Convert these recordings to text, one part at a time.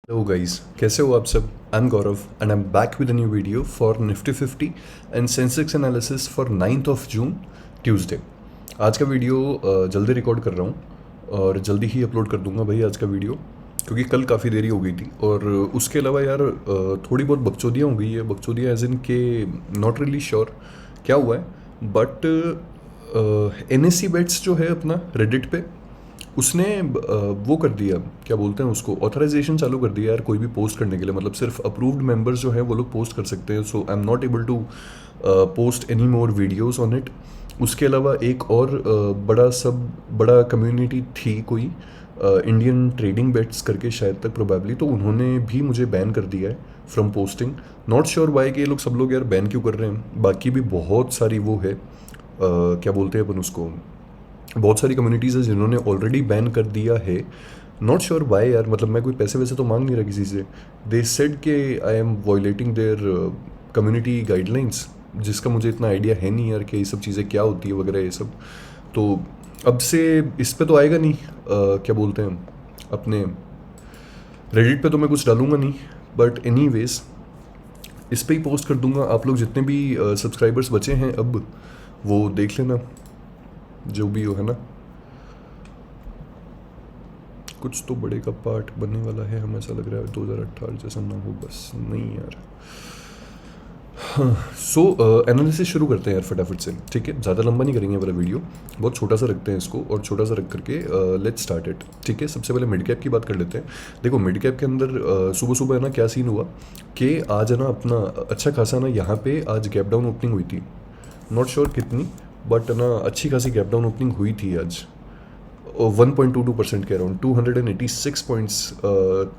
Hello guys, कैसे हो आप सब। I am Gaurav and I am back with a new video for Nifty 50 and Sensex analysis for 9th of June Tuesday. आज का video जल्दी record कर रहा हूँ और जल्दी ही अपलोड कर दूंगा भाई आज का वीडियो, क्योंकि कल काफ़ी देरी हो गई थी। और उसके अलावा यार थोड़ी बहुत बकचोदियाँ हो गई है। बकचोदियाँ एज इन के नॉट रियली श्योर क्या हुआ है, बट NSE बेट्स जो है अपना रेडिट पे, उसने वो कर दिया, क्या बोलते हैं उसको, ऑथराइजेशन चालू कर दिया यार कोई भी पोस्ट करने के लिए। मतलब सिर्फ अप्रूव्ड मेंबर्स जो है वो लोग पोस्ट कर सकते हैं। So I am not able to post any more videos on it. उसके अलावा एक और बड़ा कम्युनिटी थी कोई, इंडियन ट्रेडिंग बेट्स करके शायद तक प्रोबेबली, तो उन्होंने भी मुझे बैन कर दिया है from posting. Not sure why कि ये लोग सब लोग यार बैन क्यों कर रहे हैं। बाकी भी बहुत सारी वो है, क्या बोलते हैं अपन उसको, बहुत सारी कम्युनिटीज़ है जिन्होंने ऑलरेडी बैन कर दिया है। नॉट श्योर वाई यार, मतलब मैं कोई पैसे वैसे तो मांग नहीं रहा किसी से। दे सेड के I am violating their community guidelines, जिसका मुझे इतना आइडिया है नहीं यार कि ये सब चीज़ें क्या होती है वगैरह ये सब। तो अब से इस पे तो आएगा नहीं, क्या बोलते हैं अपने रेडिट पे तो मैं कुछ डालूंगा नहीं, बट एनीवेज इस पे ही पोस्ट कर दूंगा। आप लोग जितने भी सब्सक्राइबर्स बचे हैं अब वो देख लेना, जो भी हो, है ना। कुछ तो बड़े का पार्ट बनने वाला है, हमें ऐसा लग रहा है 2018 जैसा ना हो, बस नहीं यार। सो एनालिसिस शुरू करते हैं यार फटाफट से, ठीक है। ज़्यादा लंबा नहीं करेंगे वाला वीडियो, बहुत छोटा सा रखते हैं इसको, और छोटा सा रख करके लेट्स स्टार्ट इट, ठीक है। सबसे पहले मिड कैप की बात कर लेते हैं। देखो मिड कैप के अंदर सुबह सुबह है ना क्या सीन हुआ कि आज है ना अपना अच्छा खासा ना यहाँ पे आज गैप डाउन ओपनिंग हुई थी। नॉट श्योर कितनी, बट ना अच्छी खासी गैप डाउन ओपनिंग हुई थी आज। 1.22% के अराउंड 286 पॉइंट्स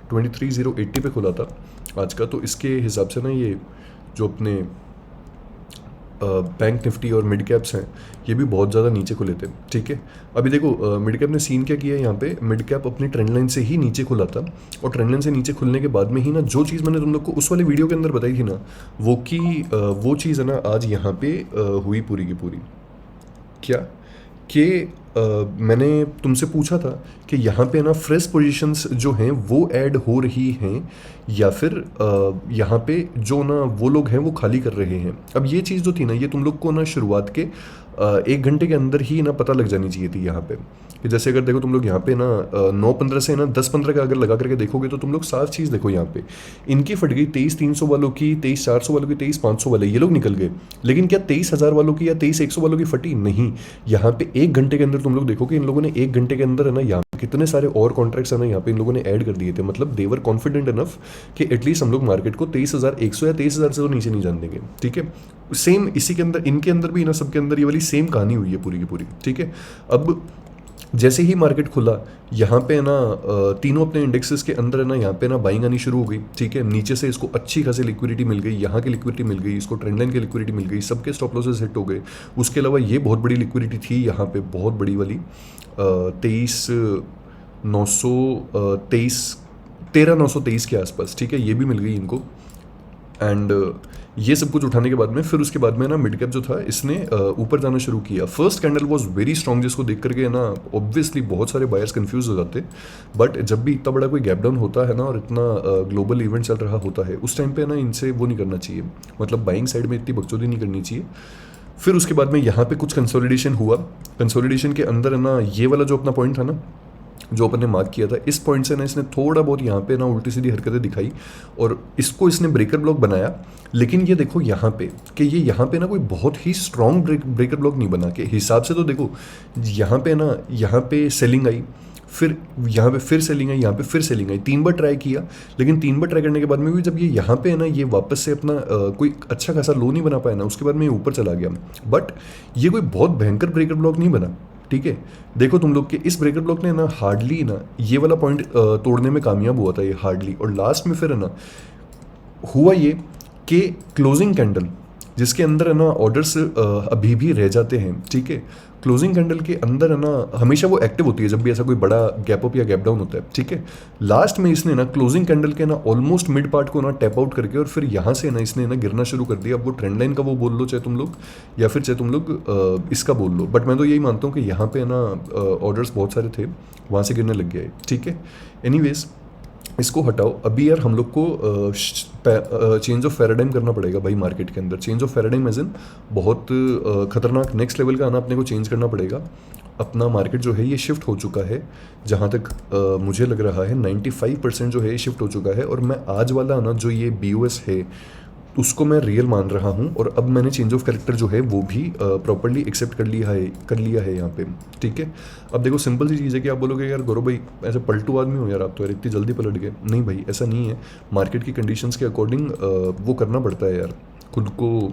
23,080 पे खुला था आज का। तो इसके हिसाब से ना ये जो अपने बैंक निफ्टी और मिड कैप्स हैं ये भी बहुत ज़्यादा नीचे खुले थे, ठीक है। अभी देखो मिड कैप ने सीन क्या किया है यहाँ पे। मिड कैप अपनी ट्रेंड लाइन से ही नीचे खुला था, और ट्रेंड लाइन से नीचे खुलने के बाद में ही ना जो चीज़ मैंने तुम लोग को उस वाले वीडियो के अंदर बताई थी ना, वो चीज़ है ना आज यहाँ पे हुई पूरी की पूरी। क्या कि मैंने तुमसे पूछा था कि यहाँ पे ना फ्रेश पोजीशंस जो हैं वो ऐड हो रही हैं, या फिर यहाँ पे जो ना वो लोग हैं वो खाली कर रहे हैं। अब ये चीज़ जो थी ना, ये तुम लोग को ना शुरुआत के 1 घंटे के अंदर ही ना पता लग जानी चाहिए थी यहाँ पे। कि जैसे अगर देखो तुम लोग यहाँ पे ना 9:15 से ना 10:15 का अगर लगा करके देखोगे तो तुम लोग साफ चीज़ देखो यहाँ पे इनकी फट गई 23,300 वालों की, 23,400 वालों की, 23,500 वाले ये लोग निकल गए। लेकिन क्या 23,000 वालों की या 23,100 वालों की फटी? नहीं। यहाँ पे 1 घंटे के अंदर तुम लोग देखो कि इन लोगों ने 1 घंटे के अंदर है ना यहाँ पे कितने सारे और कॉन्ट्रैक्ट्स है ना यहाँ पे इन लोगों ने ऐड कर दिए थे। मतलब देवर कॉन्फिडेंट इनफ कि एटलीस्ट हम लोग मार्केट को 23,100 या 23,000 से तो नीचे नहीं जान देंगे, ठीक है। सेम इसी के अंदर इनके अंदर भी ना सबके अंदर ये वाली सेम कहानी हुई है पूरी की पूरी, ठीक है। अब जैसे ही मार्केट खुला यहाँ पे ना तीनों अपने इंडेक्सेस के अंदर है ना यहाँ पे ना बाइंग आनी शुरू हो गई, ठीक है। नीचे से इसको अच्छी खासी लिक्विडिटी मिल गई, यहाँ की लिक्विडिटी मिल गई, इसको ट्रेंड लाइन की लिक्विडिटी मिल गई, सबके स्टॉप लॉसेस हिट हो गए। उसके अलावा ये बहुत बड़ी लिक्विडिटी थी यहाँ पे, बहुत बड़ी वाली 13,923 के आसपास, ठीक है। ये भी मिल गई इनको। एंड ये सब कुछ उठाने के बाद में फिर उसके बाद में ना मिड कैप जो था इसने ऊपर जाना शुरू किया। First candle was very strong, जिसको देख करके ना ऑब्वियसली बहुत सारे बायर्स कंफ्यूज हो जाते। बट जब भी इतना बड़ा कोई गैप डाउन होता है ना और इतना ग्लोबल इवेंट चल रहा होता है उस टाइम पे ना इनसे वो नहीं करना चाहिए, मतलब बाइंग साइड में इतनी बकचोदी नहीं करनी चाहिए। फिर उसके बाद में यहाँ पे कुछ कंसोलिडेशन हुआ। कंसोलिडेशन के अंदर है ना ये वाला जो अपना पॉइंट था ना जो अपन ने मार्क किया था, इस पॉइंट से ना इसने थोड़ा बहुत यहाँ पे ना उल्टी सीधी हरकतें दिखाई और इसको इसने ब्रेकर ब्लॉक बनाया। लेकिन ये देखो यहाँ पे कि ये यहाँ पे ना कोई बहुत ही स्ट्रॉन्ग ब्रेकर ब्लॉक नहीं बना के हिसाब से। तो देखो यहाँ पे ना यहाँ पे सेलिंग आई, फिर यहाँ पे फिर सेलिंग आई, यहाँ पे फिर सेलिंग आई। 3 बार ट्राई किया, लेकिन 3 बार ट्राई करने के बाद में भी जब ये यहाँ पे है ना ये वापस से अपना कोई अच्छा खासा लो नहीं बना पाया ना, उसके बाद में ये ऊपर चला गया। बट ये कोई बहुत भयंकर ब्रेकर ब्लॉक नहीं बना, ठीक है। देखो तुम लोग के इस ब्रेकर ब्लॉक ने ना हार्डली ना ये वाला पॉइंट तोड़ने में कामयाब हुआ था ये हार्डली। और लास्ट में फिर है ना हुआ ये कि क्लोजिंग कैंडल जिसके अंदर है ना ऑर्डर्स अभी भी रह जाते हैं, ठीक है। क्लोजिंग कैंडल के अंदर है ना हमेशा वो एक्टिव होती है जब भी ऐसा कोई बड़ा गैप अप या गैप डाउन होता है, ठीक है। लास्ट में इसने ना क्लोजिंग कैंडल के ना ऑलमोस्ट मिड पार्ट को ना टैप आउट करके और फिर यहाँ से ना इसने ना गिरना शुरू कर दिया। अब वो ट्रेंड लाइन का वो बोल लो चाहे तुम लोग, या फिर चाहे तुम लोग इसका बोल लो, बट मैं तो यही मानता हूँ कि यहाँ पे ना ऑर्डर्स बहुत सारे थे, वहाँ से गिरने लग गया है, ठीक है। एनीवेज इसको हटाओ अभी यार। हम लोग को चेंज ऑफ पैराडाइम करना पड़ेगा भाई मार्केट के अंदर। Change of paradigm as in बहुत खतरनाक नेक्स्ट लेवल का आना अपने को चेंज करना पड़ेगा। अपना मार्केट जो है ये शिफ्ट हो चुका है, जहाँ तक मुझे लग रहा है 95% जो है ये शिफ्ट हो चुका है। और मैं आज वाला आना जो ये BOS है उसको मैं रियल मान रहा हूँ। और अब मैंने चेंज ऑफ कैरेक्टर जो है वो भी प्रॉपरली एक्सेप्ट कर लिया है यहाँ पे। ठीक है, अब देखो सिंपल सी चीज़ है कि आप बोलोगे यार गौरव भाई ऐसे पलटू आदमी हो यार आप तो, यार इतनी जल्दी पलट गए। नहीं भाई ऐसा नहीं है, मार्केट की कंडीशंस के अकॉर्डिंग वो करना पड़ता है यार, खुद को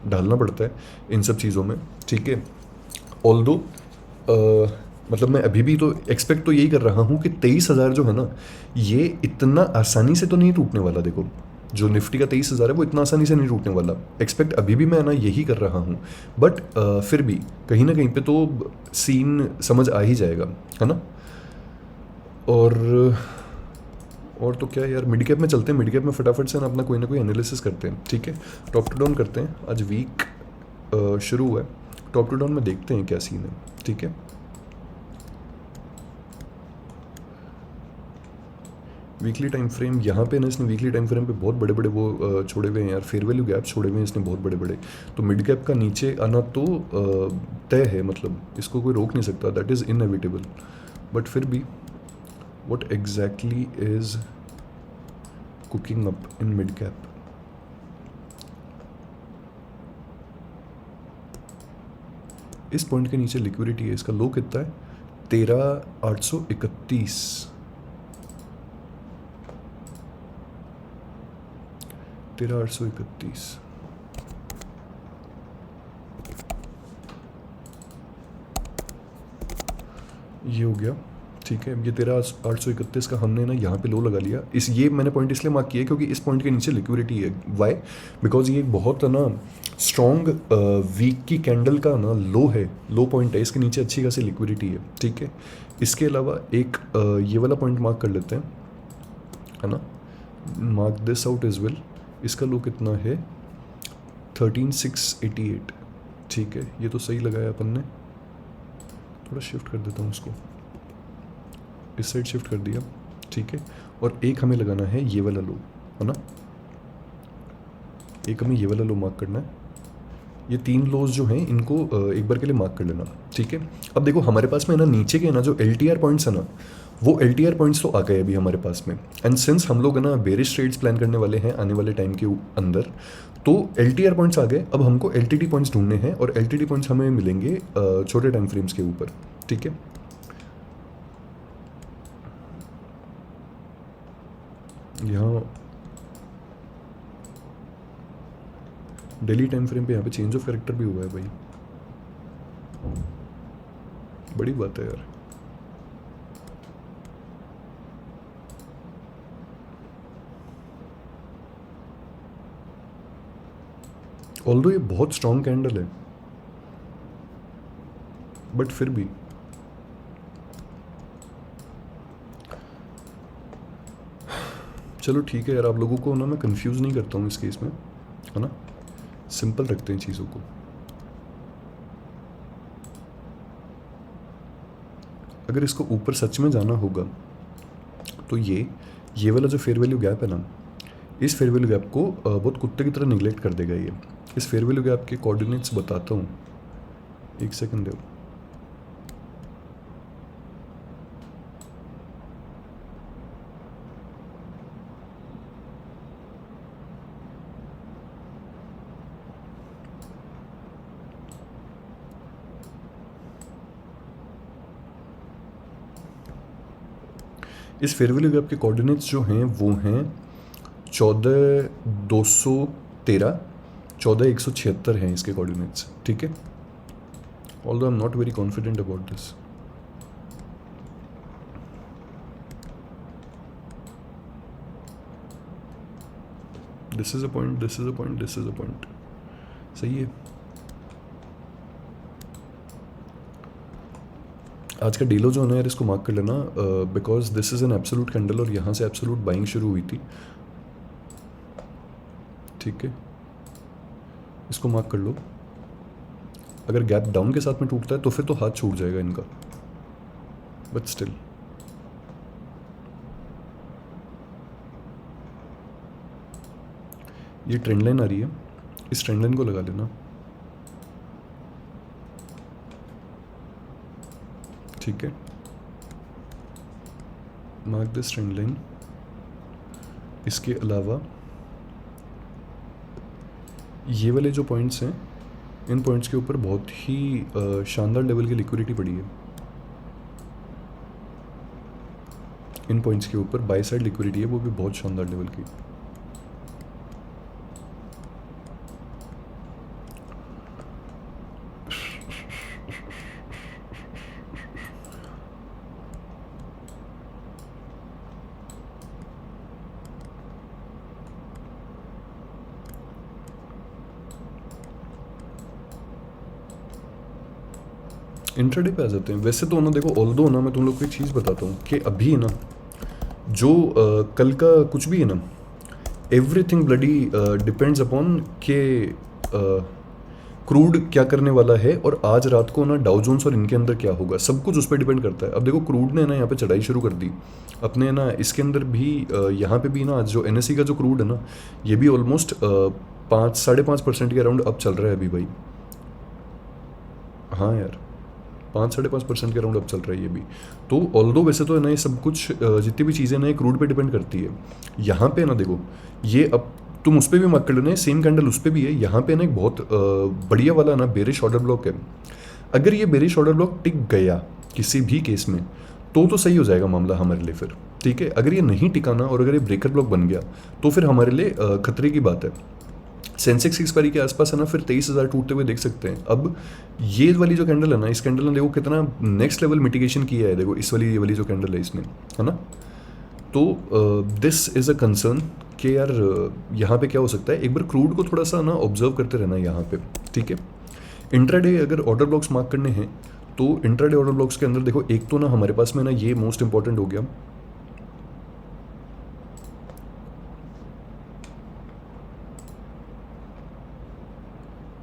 ढालना पड़ता है इन सब चीज़ों में। ठीक है, ऑल्दो मतलब मैं अभी भी तो एक्सपेक्ट तो यही कर रहा हूँ कि 23,000 जो है ना ये इतना आसानी से तो नहीं टूटने वाला। देखो जो निफ्टी का 23,000 है वो इतना आसानी से नहीं टूटने वाला। एक्सपेक्ट अभी भी मैं ना यही कर रहा हूँ, बट फिर भी कहीं ना कहीं पे तो सीन समझ आ ही जाएगा, है ना। और और तो क्या यार, मिड कैप में चलते हैं। मिड कैप में फटाफट से ना कोई एनालिसिस करते हैं। ठीक है, टॉप टू डाउन करते हैं। आज वीक शुरू हुआ है, टॉप टू डाउन में देखते हैं क्या सीन है। ठीक है, वीकली टाइम फ्रेम यहाँ पे ना इसने वीकली टाइम फ्रेम पे बहुत बड़े बड़े वो छोड़े हुए हैं यार, फेयर वैल्यू गैप छोड़े हुए हैं इसने बहुत बड़े बड़े। तो मिड कैप का नीचे आना तो तय है, मतलब इसको कोई रोक नहीं सकता, दैट इज़ इनएविटेबल। बट फिर भी what exactly is cooking up in mid cap? इस पॉइंट के नीचे लिक्विडिटी है, इसका लो कितना है? 13,831। 13,831 ये हो गया। ठीक है, ये 13,831 का हमने ना यहाँ पे लो लगा लिया। ये मैंने पॉइंट इसलिए मार्क किया क्योंकि इस पॉइंट के नीचे लिक्विडिटी है। वाई? बिकॉज ये एक बहुत ना स्ट्रॉन्ग वीक की कैंडल का ना लो है, लो पॉइंट है, इसके नीचे अच्छी खासी लिक्विडिटी है। ठीक है, इसके अलावा एक ये वाला पॉइंट मार्क कर लेते हैं, है ना। Mark this out as well. इसका लो कितना है? 13,688। ठीक है, ये तो सही लगाया अपन ने। थोड़ा शिफ्ट कर देता हूँ इसको, इस साइड शिफ्ट कर दिया। ठीक है, और एक हमें लगाना है ये वाला लो, है ना। एक हमें ये वाला लो मार्क करना है। ये 3 लोज जो हैं इनको एक बार के लिए मार्क कर लेना। ठीक है, अब देखो हमारे पास में ना नीचे के ना जो LTR पॉइंट्स है ना, वो LTR पॉइंट्स तो आ गए अभी हमारे पास में। एंड सिंस हम लोग है ना बेरिश ट्रेड्स प्लान करने वाले हैं आने वाले टाइम के अंदर, तो LTR पॉइंट्स आ गए। अब हमको LTT पॉइंट्स ढूंढने हैं, और LTT पॉइंट्स हमें मिलेंगे छोटे टाइम फ्रेम्स के ऊपर। ठीक है, यहाँ डेली टाइम फ्रेम पे यहाँ पे चेंज ऑफ कैरेक्टर भी हुआ है भाई, बड़ी बात है यार। ऑल्दो ये बहुत स्ट्रॉन्ग कैंडल है, बट फिर भी चलो ठीक है यार, आप लोगों को ना मैं कंफ्यूज नहीं करता हूँ इस केस में, है ना। सिंपल रखते हैं चीज़ों को। अगर इसको ऊपर सच में जाना होगा तो ये वाला जो फेयर वैल्यू गैप है ना, इस फेयर वैल्यू गैप को बहुत कुत्ते की तरह निगलेक्ट कर देगा ये। इस फेयर वैल्यू गैप के कोऑर्डिनेट्स बताता हूँ, एक सेकंड दो। इस फेयर वैल्यू गैप के कोऑर्डिनेट्स जो हैं वो हैं 14,213, 14,176 हैं इसके कोऑर्डिनेट्स। ठीक है, although I am not very confident about this. This is a point, this is a point, this is a point. सही है। आज का डीलो जो है ना यार, इसको मार्क कर लेना, because this is an absolute candle और यहाँ से एब्सोल्यूट बाइंग शुरू हुई थी। ठीक है, इसको मार्क कर लो। अगर गैप डाउन के साथ में टूटता है तो फिर तो हाथ छूट जाएगा इनका, बट स्टिल ये ट्रेंड लाइन आ रही है, इस ट्रेंड लाइन को लगा लेना, ठीक है। Mark this trend line. इसके अलावा ये वाले जो पॉइंट्स हैं, इन पॉइंट्स के ऊपर बहुत ही शानदार लेवल की लिक्विडिटी पड़ी है। इन पॉइंट्स के ऊपर बाय साइड लिक्विडिटी है, वो भी बहुत शानदार लेवल की। इंट्राडे पे आ जाते हैं। वैसे तो ना देखो, ऑल्दो ना मैं तुम लोग को एक चीज़ बताता हूँ कि अभी ना जो कल का कुछ भी है ना, एवरीथिंग ब्लडी डिपेंड्स अपॉन के क्रूड क्या करने वाला है, और आज रात को ना डाउ जोन्स और इनके अंदर क्या होगा, सब कुछ उस पर डिपेंड करता है। अब देखो क्रूड ने ना यहाँ पे चढ़ाई शुरू कर दी अपने ना, इसके अंदर भी यहाँ पे भी ना आज जो NSE का जो क्रूड है ना, ये भी ऑलमोस्ट 5-5.5% के अराउंड अब चल रहा है अभी भाई। हाँ यार, 5-5.5% के अराउंड अब चल रहा है ये भी। तो ऑल्दो वैसे तो है ना, ये सब कुछ जितनी भी चीज़ें ना ये क्रूड पे डिपेंड करती है। यहाँ पे ना देखो, ये अब तुम उस पर भी मार्क कर लेना, सेम कैंडल उस पर भी है। यहाँ पे ना एक बहुत बढ़िया वाला ना बेरिश ऑर्डर ब्लॉक है। अगर ये बेरिश ऑर्डर ब्लॉक टिक गया किसी भी केस में तो सही हो जाएगा मामला हमारे लिए फिर, ठीक है। अगर ये नहीं टिकाना और अगर ये ब्रेकर ब्लॉक बन गया तो फिर हमारे लिए खतरे की बात है। सेंसेक्स की एक्सपायरी के आसपास है ना, फिर 23,000 टूटते हुए देख सकते हैं। अब ये वाली जो कैंडल है ना, इस कैंडल ने देखो कितना नेक्स्ट लेवल मिटिगेशन किया है। देखो इस वाली, ये वाली जो कैंडल है इसने, है ना। तो दिस इज़ अ कंसर्न कि यार यहाँ पे क्या हो सकता है। एक बार क्रूड को थोड़ा सा ना ऑब्जर्व करते रहना यहाँ पे, ठीक है। इंट्राडे अगर ऑर्डर ब्लॉक्स मार्क करने हैं तो इंट्राडे ऑर्डर ब्लॉक्स के अंदर देखो, एक तो ना हमारे पास में ना ये मोस्ट इंपॉर्टेंट हो गया,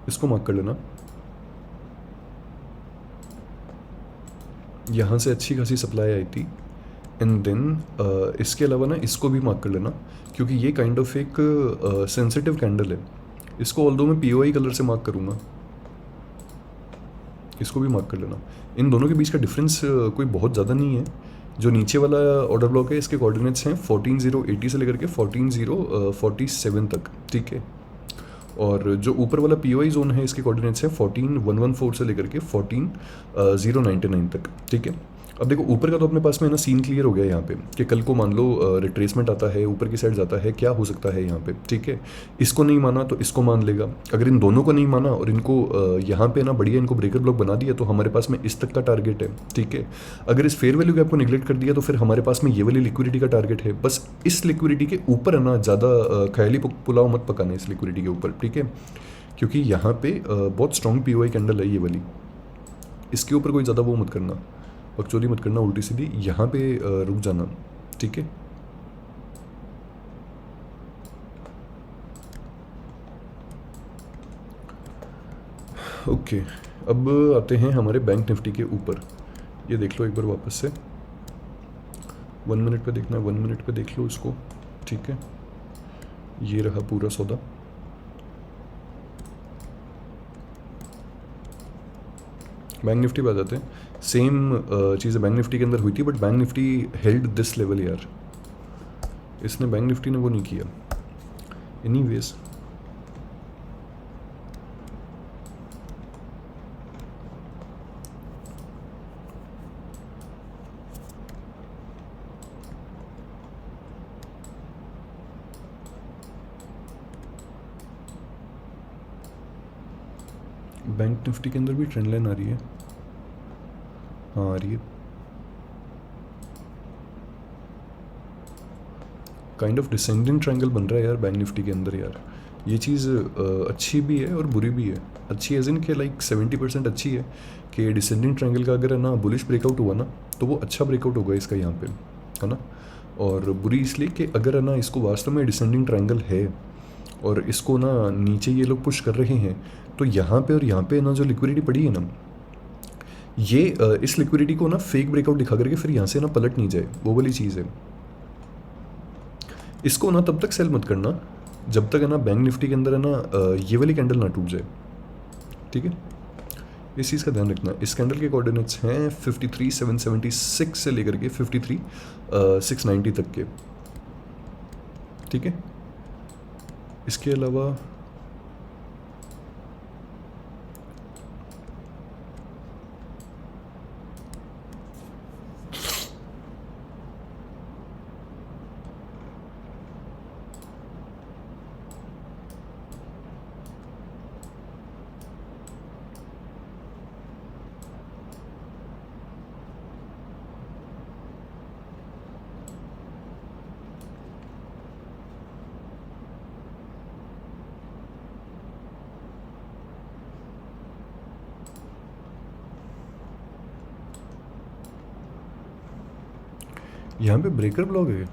इसको मार्क कर लेना। यहाँ से अच्छी खासी सप्लाई आई थी, एंड देन इसके अलावा ना इसको भी मार्क कर लेना, क्योंकि ये काइंड ऑफ एक सेंसिटिव कैंडल है। इसको ऑल्दो मैं POI कलर से मार्क करूँगा, इसको भी मार्क कर लेना। इन दोनों के बीच का डिफरेंस कोई बहुत ज़्यादा नहीं है। जो नीचे वाला ऑर्डर ब्लॉक है, इसके कोऑर्डिनेट्स हैं 14,080 से लेकर के 14,047 तक, ठीक है। और जो ऊपर वाला POI जोन है, इसके कोऑर्डिनेट्स हैं 14,114 से लेकर के 14,099 तक, ठीक है। अब देखो ऊपर का तो अपने पास में ना सीन क्लियर हो गया यहाँ पे कि कल को मान लो रिट्रेसमेंट आता है, ऊपर की साइड जाता है, क्या हो सकता है यहाँ पे, ठीक है। इसको नहीं माना तो इसको मान लेगा। अगर इन दोनों को नहीं माना और इनको यहाँ पे ना बढ़िया इनको ब्रेकर ब्लॉक बना दिया तो हमारे पास में इस तक का टारगेट है, ठीक है। अगर इस फेयर वैल्यू गैप को निगलेक्ट कर दिया तो फिर हमारे पास में ये वाली लिक्विडिटी का टारगेट है। बस इस लिक्विडिटी के ऊपर है ना ज़्यादा ख्याली पुलाव मत पकाना इस लिक्विडिटी के ऊपर, ठीक है। क्योंकि यहाँ पे बहुत स्ट्रॉन्ग POI कैंडल है ये वाली, इसके ऊपर कोई ज़्यादा वो मत करना, बकचोदी मत करना उल्टी सीधी। यहाँ पे रुक जाना, ठीक है। ओके, अब आते हैं हमारे बैंक निफ्टी के ऊपर। ये देख लो एक बार वापस से, 1 मिनट पे देखना है, 1 मिनट पे देख लो इसको, ठीक है। ये रहा पूरा सौदा। बैंक निफ्टी पे आ जाते हैं। सेम चीज़ें बैंक निफ्टी के अंदर हुई थी, but bank Nifty held this level यार। इसने बैंक निफ्टी ने वो नहीं किया। एनीवेज बैंक निफ्टी के अंदर भी ट्रेंड लाइन आ रही है, हाँ आ रही है। काइंड ऑफ डिसेंडिंग ट्रायंगल बन रहा है यार बैंक निफ्टी के अंदर यार। ये चीज़ अच्छी भी है और बुरी भी है। अच्छी एज इन के लाइक 70% अच्छी है कि डिसेंडिंग ट्रायंगल का अगर है ना बुलिश ब्रेकआउट हुआ ना तो वो अच्छा ब्रेकआउट होगा इसका यहाँ पे, है ना। और बुरी इसलिए कि अगर है ना इसको वास्तव में डिसेंडिंग ट्रायंगल है और इसको ना नीचे ये लोग पुश कर रहे हैं, तो यहाँ पे और यहाँ पे ना जो लिक्विडिटी पड़ी है ना, ये इस लिक्विडिटी को ना फेक ब्रेकआउट दिखा करके फिर यहाँ से ना पलट नहीं जाए, वो वाली चीज़ है। इसको ना तब तक सेल मत करना जब तक है ना बैंक निफ्टी के अंदर है ना ये वाली कैंडल ना टूट जाए, ठीक है, इस चीज़ का ध्यान रखना। इस कैंडल के कोऑर्डिनेट्स हैं 53,776 से लेकर के 53,690 तक के, ठीक है। इसके अलावा यहाँ पे ब्रेकर ब्लॉक है।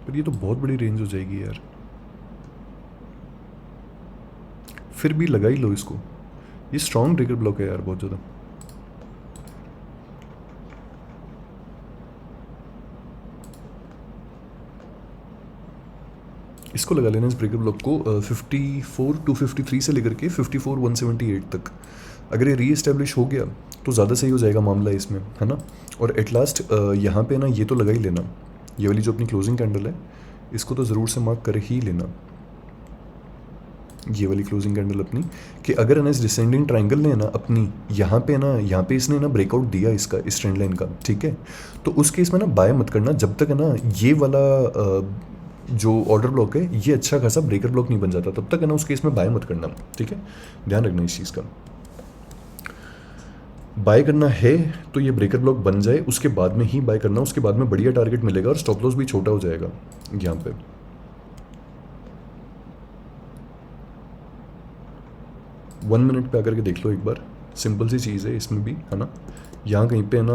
पर ये तो बहुत बड़ी रेंज हो जाएगी यार, फिर भी लगा ही लो इसको, ये स्ट्रॉन्ग ब्रेकर ब्लॉक है यार बहुत ज़्यादा। इसको लगा लेना इस ब्रेकर ब्लॉक को 54,253 से लेकर के 54,178 तक। अगर ये रीएस्टेब्लिश हो गया तो ज़्यादा सही हो जाएगा मामला इसमें, है ना। और एट लास्ट यहाँ पे ना ये तो लगा ही लेना, ये वाली जो अपनी क्लोजिंग कैंडल है इसको तो ज़रूर से मार्क कर ही लेना, ये वाली क्लोजिंग कैंडल अपनी, कि अगर है ना इस डिसेंडिंग ट्रायंगल ने ना अपनी यहाँ पे इसने ना ब्रेकआउट दिया इसका, इस ट्रेंड लाइन का, ठीक है, तो उस केस में ना बाय मत करना जब तक है ना ये वाला जो ऑर्डर ब्लॉक है ये अच्छा खासा ब्रेकर ब्लॉक नहीं बन जाता, तब तक है ना उस केस में बाय मत करना, ठीक है। ध्यान रखना इस चीज़ का, बाय करना है तो ये ब्रेकर ब्लॉक बन जाए उसके बाद में ही बाय करना, उसके बाद में बढ़िया टारगेट मिलेगा और स्टॉप लॉस भी छोटा हो जाएगा यहाँ पे। वन मिनट पे आकर के देख लो एक बार, सिंपल सी चीज़ है इसमें भी, है ना। यहाँ कहीं पे ना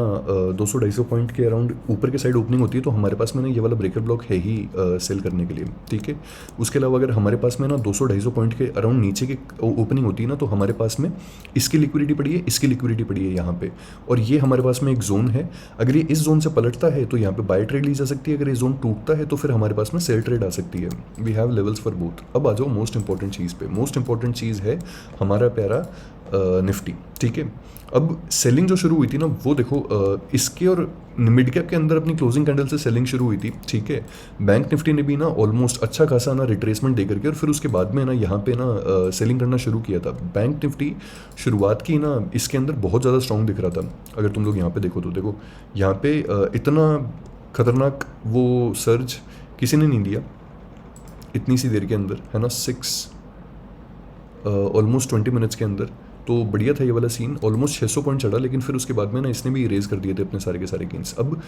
200-250 पॉइंट के अराउंड ऊपर के साइड ओपनिंग होती है तो हमारे पास में ना ये वाला ब्रेकर ब्लॉक है ही सेल करने के लिए, ठीक है। उसके अलावा अगर हमारे पास में ना 200-250 पॉइंट के अराउंड नीचे की ओपनिंग होती है ना तो हमारे पास में इसकी लिक्विडिटी पड़ी है, इसकी लिक्विडिटी पड़ी है यहाँ पे, और ये हमारे पास में एक जोन है। अगर ये इस जोन से पलटता है तो यहाँ पे बाय ट्रेड ली जा सकती है, अगर ये जोन टूटता है तो फिर हमारे पास में सेल ट्रेड आ सकती है। We have levels for both. अब आ जाओ मोस्ट इंपॉर्टेंट चीज़ पे। मोस्ट इंपॉर्टेंट चीज़ है हमारा प्यारा निफ्टी, ठीक है। अब सेलिंग जो शुरू हुई थी ना वो देखो इसके और मिड कैप के अंदर अपनी क्लोजिंग कैंडल से सेलिंग शुरू हुई थी, ठीक है। बैंक निफ्टी ने भी ना ऑलमोस्ट अच्छा खासा ना रिट्रेसमेंट दे करके और फिर उसके बाद में ना यहाँ पे ना सेलिंग करना शुरू किया था। बैंक निफ्टी शुरुआत की ना इसके अंदर बहुत ज़्यादा स्ट्रॉन्ग दिख रहा था, अगर तुम लोग यहाँ पे देखो तो देखो यहाँ पे इतना खतरनाक वो सर्ज किसी ने नहीं दिया इतनी सी देर के अंदर, है ना। ऑलमोस्ट 20 मिनट्स के अंदर तो बढ़िया था ये वाला सीन, ऑलमोस्ट 600 पॉइंट चढ़ा, लेकिन फिर उसके बाद में ना इसने भी इरेज कर दिए थे अपने सारे के सारे गेंस। अब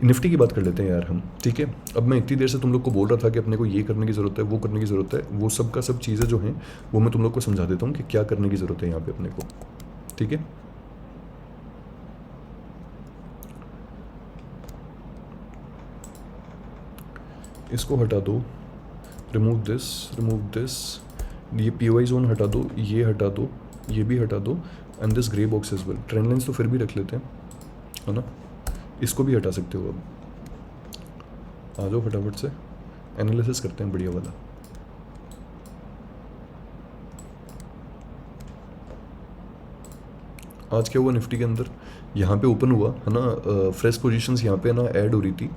निफ्टी की बात कर लेते हैं यार हम, ठीक है। अब मैं इतनी देर से तुम लोग को बोल रहा था कि अपने को ये करने की ज़रूरत है, वो करने की ज़रूरत है, वो सब का सब चीज़ें जो हैं वो मैं तुम लोग को समझा देता हूँ कि क्या करने की ज़रूरत है यहाँ पे अपने को, ठीक है। इसको हटा दो, रिमूव दिस, ये POI जोन हटा दो, ये हटा दो, ये भी हटा दो, and this grey box as well. Trend lines तो फिर भी रख लेते हैं, है ना। इसको भी हटा सकते हो। अब आ जाओ फटाफट से एनालिसिस करते हैं बढ़िया वाला। आज क्या हुआ निफ्टी के अंदर, यहाँ पे ओपन हुआ है ना, फ्रेश पोजीशंस यहाँ पे ना ऐड हो रही थी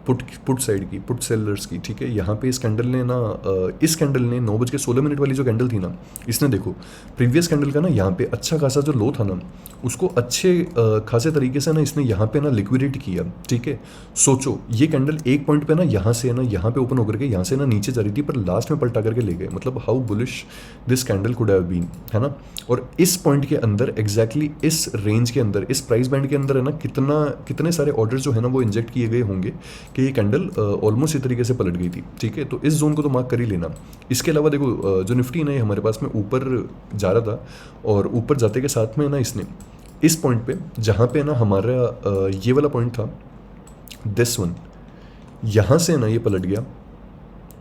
पुट साइड की, पुट सेलर्स की, ठीक है। यहाँ पे इस कैंडल ने ना इस कैंडल ने 9:16 वाली जो कैंडल थी ना, इसने देखो प्रीवियस कैंडल का ना यहाँ पे अच्छा खासा जो लो था ना उसको अच्छे खासे तरीके से ना इसने यहाँ पे ना लिक्विडेट किया, ठीक है। सोचो ये कैंडल एक पॉइंट पे ना यहाँ से ना यहाँ पे ओपन होकर के यहाँ से ना नीचे जा रही थी पर लास्ट में पलटा करके ले गए, मतलब how bullish this candle could have been, है ना। और इस पॉइंट के अंदर एग्जैक्टली इस रेंज के अंदर, इस प्राइस बैंड के अंदर है ना कितने सारे ऑर्डर जो है ना वो इंजेक्ट किए गए होंगे कि ये कैंडल ऑलमोस्ट इस तरीके से पलट गई थी, ठीक है। तो इस जोन को तो मार्क कर ही लेना। इसके अलावा देखो जो निफ्टी ना ये हमारे पास में ऊपर जा रहा था और ऊपर जाते के साथ में ना इसने इस पॉइंट पे जहाँ पे ना हमारा ये वाला पॉइंट था दिस वन, यहाँ से ना ये पलट गया,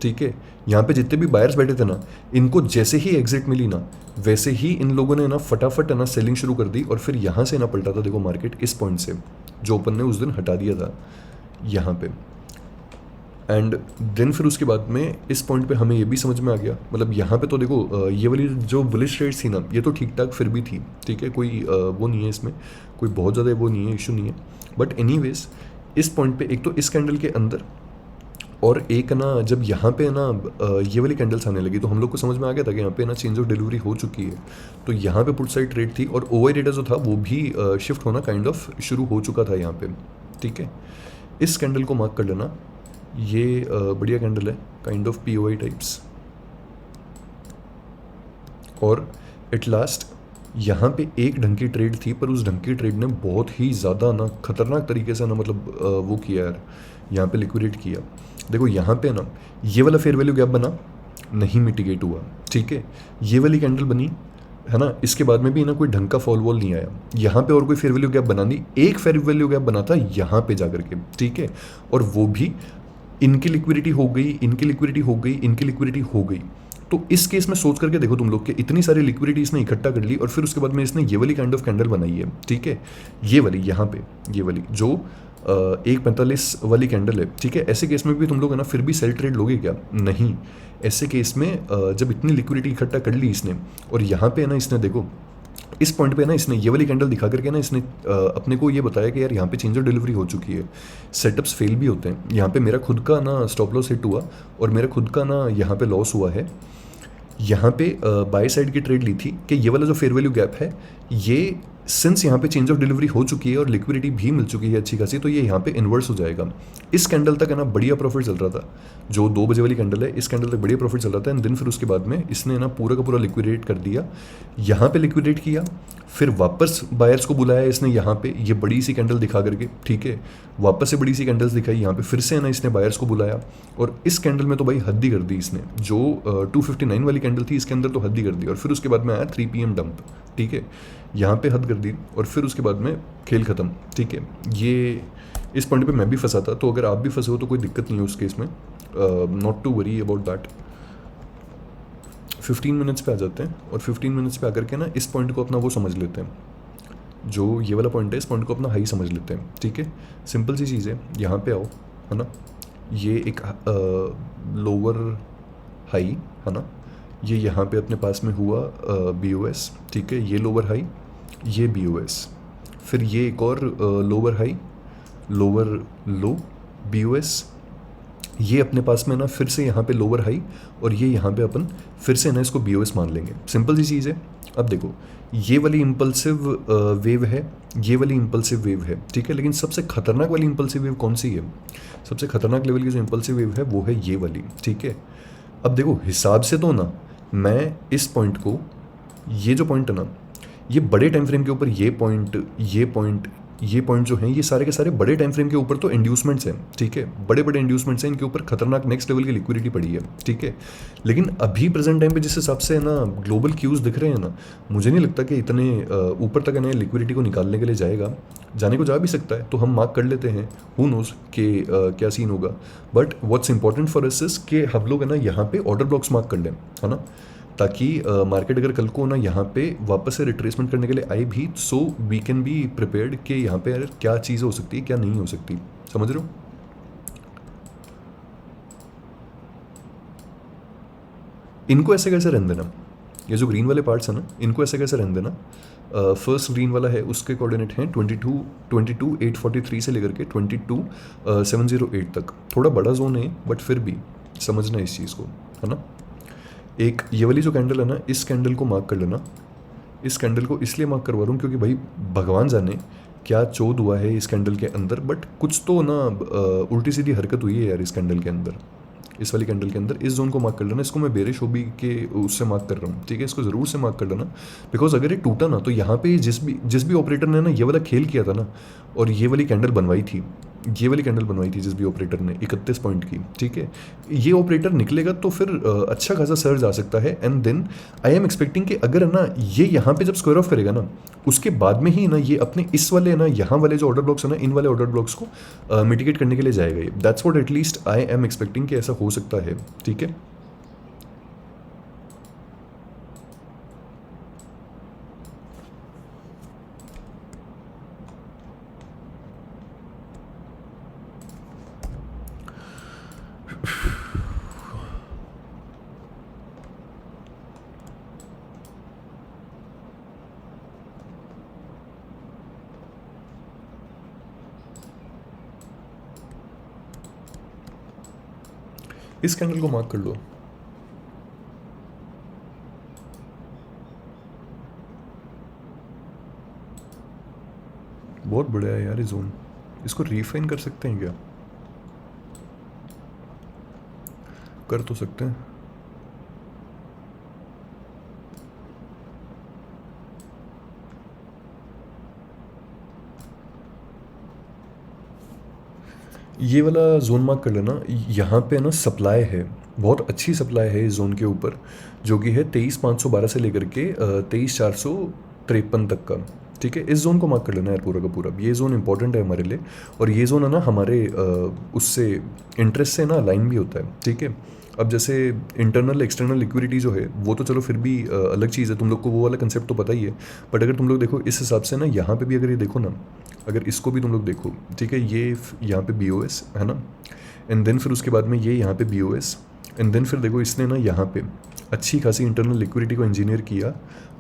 ठीक है। यहाँ पे जितने भी बायर्स बैठे थे ना, इनको जैसे ही एग्जिट मिली ना, वैसे ही इन लोगों ने ना फटाफट है ना सेलिंग शुरू कर दी, और फिर यहाँ से ना पलटा था देखो मार्केट इस पॉइंट से, जो ओपन ने उस दिन हटा दिया था यहाँ पे। एंड देन फिर उसके बाद में इस पॉइंट पे हमें ये भी समझ में आ गया, मतलब यहाँ पे तो देखो ये वाली जो बुलिश ट्रेड्स थी ना, ये तो ठीक ठाक फिर भी थी, ठीक है, कोई वो नहीं है इसमें, कोई बहुत ज़्यादा वो नहीं है, इशू नहीं है। बट एनीवेज इस पॉइंट पे एक तो इस कैंडल के अंदर, और एक ना जब यहाँ पे ना ये वाली कैंडल्स आने लगी, तो हम लोग को समझ में आ गया था कि यहाँ पे ना चेंज ऑफ डिलीवरी हो चुकी है। तो यहाँ पे पुट साइड ट्रेड थी, और ओवर डेटा जो था वो भी शिफ्ट होना काइंड ऑफ शुरू हो चुका था यहाँ पे, ठीक है। इस कैंडल को मार्क कर लेना, ये बढ़िया कैंडल है, काइंड ऑफ POI टाइप्स। और एट लास्ट यहाँ पे एक ढंग की ट्रेड थी, पर उस ढंग की ट्रेड ने बहुत ही ज़्यादा ना खतरनाक तरीके से ना, मतलब वो किया यार, यहाँ पे लिक्विडेट किया। देखो यहाँ पे ना ये वाला फेयर वैल्यू गैप बना, नहीं मिटिगेट हुआ, ठीक है। ये वाली कैंडल बनी है ना, इसके बाद में भी ना कोई ढंग का फॉल वॉल नहीं आया। यहाँ पे और कोई फेयर वैल्यू गैप बना नहीं, एक फेयर वैल्यू गैप बना था यहाँ पे जाकर के, ठीक है। और वो भी इनकी लिक्विडिटी हो गई, इनकी लिक्विडिटी हो गई, इनकी लिक्विडिटी हो गई। तो इस केस में सोच करके देखो तुम लोग कि इतनी सारी लिक्विडिटी इसने इकट्ठा कर ली, और फिर उसके बाद में इसने ये वाली काइंड ऑफ कैंडल बनाई है, ठीक है। ये वाली यहाँ पे, ये वाली जो 1.45 वाली कैंडल है, ठीक है। ऐसे केस में भी तुम लोग है ना फिर भी सेल ट्रेड लोगे क्या? नहीं। ऐसे केस में जब इतनी लिक्विडिटी इकट्ठा कर ली इसने, और यहाँ पे है ना इसने देखो इस पॉइंट पे ना इसने ये वाली कैंडल दिखा करके ना इसने अपने को ये बताया कि यार यहाँ पे चेंज ऑफ डिलीवरी हो चुकी है। सेटअप्स फेल भी होते हैं, यहाँ पे मेरा खुद का ना स्टॉप लॉस हिट हुआ, और मेरा खुद का ना यहाँ पे लॉस हुआ है। यहाँ पे बाय साइड की ट्रेड ली थी कि ये वाला जो फेयर वैल्यू गैप है, ये सिंस यहाँ पे चेंज ऑफ डिलीवरी हो चुकी है और लिक्विडिटी भी मिल चुकी है अच्छी खासी, तो ये यहाँ पे इन्वर्स हो जाएगा। इस कैंडल तक है ना बढ़िया प्रॉफिट चल रहा था, जो 2 बजे वाली कैंडल है, इस कैंडल तक बढ़िया प्रॉफिट चल रहा था। एंड देन फिर उसके बाद में इसने ना पूरा का पूरा लिक्विडेट कर दिया, यहाँ पे लिक्विडेट किया, फिर वापस बायर्स को बुलाया इसने यहाँ पे ये बड़ी सी कैंडल दिखा करके, ठीक है। वापस से बड़ी सी कैंडल्स दिखाई यहाँ पे, फिर से है ना इसने बायर्स को बुलाया, और इस कैंडल में तो भाई हद ही कर दी इसने। जो 259 वाली कैंडल थी इसके अंदर तो हद ही कर दी, और फिर उसके बाद में आया 3 PM डंप, ठीक है। यहाँ पे हद कर दी, और फिर उसके बाद में खेल ख़त्म, ठीक है। ये इस पॉइंट पे मैं भी फंसा था, तो अगर आप भी फंसे हो तो कोई दिक्कत नहीं है उस केस में, not to worry about that. 15 minutes पे आ जाते हैं, और 15 मिनट्स पे आकर के ना इस पॉइंट को अपना वो समझ लेते हैं, जो ये वाला पॉइंट है, इस पॉइंट को अपना हाई समझ लेते हैं, ठीक है। सिंपल सी चीज़ है, यहाँ पे आओ, है ना, ये एक लोअर हाई है ना, ये यहाँ पे अपने पास में हुआ BOS, ठीक है। ये लोअर हाई, ये BOS, फिर ये एक और लोअर हाई, लोअर लो, BOS, ये अपने पास में ना फिर से यहाँ पे लोअर हाई, और ये यहाँ पे अपन फिर से ना इसको BOS मान लेंगे। सिंपल सी चीज़ है। अब देखो ये वाली इम्पल्सिव वेव है, ये वाली इम्पल्सिव वेव है, ठीक है। लेकिन सबसे खतरनाक वाली इम्पल्सिव वेव कौन सी है? सबसे खतरनाक लेवल की जो इम्पल्सिव वेव है वो है ये वाली, ठीक है। अब देखो हिसाब से तो ना मैं इस पॉइंट को, ये जो पॉइंट है ना, ये बड़े टाइम फ्रेम के ऊपर ये पॉइंट, ये पॉइंट, ये पॉइंट जो हैं, ये सारे के सारे बड़े टाइम फ्रेम के ऊपर तो इंड्यूसमेंट्स हैं, ठीक है। बड़े बड़े इंड्यूसमेंट्स हैं, इनके ऊपर खतरनाक नेक्स्ट लेवल की लिक्विडिटी पड़ी है, ठीक है। लेकिन अभी प्रेजेंट टाइम पे जिस हिसाब से है ना ग्लोबल क्यूज दिख रहे हैं ना, मुझे नहीं लगता कि इतने ऊपर तक है ना लिक्विडिटी को निकालने के लिए जाएगा। जाने को जा भी सकता है, तो हम मार्क कर लेते हैं, हु नोज कि क्या सीन होगा। But what's important for us is कि हम लोग है ना यहाँ पे ऑर्डर ब्लॉक्स मार्क कर लें, है ना, ताकि मार्केट अगर कल को ना यहाँ पे वापस से रिट्रेसमेंट करने के लिए आए भी, so we can be prepared कि यहाँ पे यार क्या चीज़ हो सकती है, क्या नहीं हो सकती, समझ रहे हो। इनको ऐसे कैसे रहने देना, ये जो ग्रीन वाले पार्ट्स हैं ना, इनको ऐसे कैसे रहने देना। फर्स्ट ग्रीन वाला है, उसके कोऑर्डिनेट हैं 22,843 से लेकर के 22,708 तक। थोड़ा बड़ा जोन है, बट फिर भी समझना इस चीज़ को, है ना। एक ये वाली जो कैंडल है ना, इस कैंडल को मार्क कर लेना। इस कैंडल को इसलिए मार्क करवा रहा हूँ क्योंकि भाई भगवान जाने क्या चोद हुआ है इस कैंडल के अंदर, बट कुछ तो ना उल्टी सीधी हरकत हुई है यार इस कैंडल के अंदर, इस वाली कैंडल के अंदर। इस जोन को मार्क कर लेना, इसको मैं बेरिश होबी के उससे मार्क कर रहा हूँ, ठीक है। इसको ज़रूर से मार्क कर लेना, बिकॉज अगर ये टूटा ना, तो यहाँ पे जिस भी ऑपरेटर ने ना ये वाला खेल किया था ना, और ये वाली कैंडल बनवाई थी, ये वाली कैंडल बनवाई थी जिस भी ऑपरेटर ने 31 पॉइंट की, ठीक है। ये ऑपरेटर निकलेगा तो फिर अच्छा खासा सर्ज आ सकता है। And then I am expecting कि अगर है ना ये यहाँ पे जब स्क्वायर ऑफ करेगा ना, उसके बाद में ही ना ये अपने इस वाले ना यहाँ वाले जो ऑर्डर ब्लॉक्स है ना, इन वाले ऑर्डर ब्लॉक्स को मिटिगेट करने के लिए जाएगा ये। That's what at least I am expecting कि ऐसा हो सकता है, ठीक है। इस कैंडल को मार्क कर लो। बहुत बढ़िया है यार ये जोन। इसको रिफाइन कर सकते हैं क्या? कर तो सकते हैं। ये वाला जोन मार्क कर लेना। यहाँ पे ना सप्लाई है, बहुत अच्छी सप्लाई है इस जोन के ऊपर, जो कि है 23,512 से लेकर के 23,453 तक का, ठीक है। इस जोन को मार्क कर लेना यार पूरा का पूरा। ये जोन इंपॉर्टेंट है हमारे लिए, और ये जोन है ना हमारे उससे इंटरेस्ट से ना अलाइन भी होता है, ठीक है। अब जैसे इंटरनल एक्सटर्नल लिक्विडिटी जो है वो तो चलो फिर भी अलग चीज़ है, तुम लोग को वो वाला कंसेप्ट तो पता ही है। बट अगर तुम लोग देखो इस हिसाब से ना, यहाँ पे भी अगर ये देखो ना, अगर इसको भी तुम लोग देखो, ठीक है, ये यहाँ पे BOS है ना, एंड देन फिर उसके बाद में ये यहाँ पे BOS, एंड देन फिर देखो इसने ना यहाँ पे अच्छी खासी इंटरनल लिक्विडिटी को इंजीनियर किया,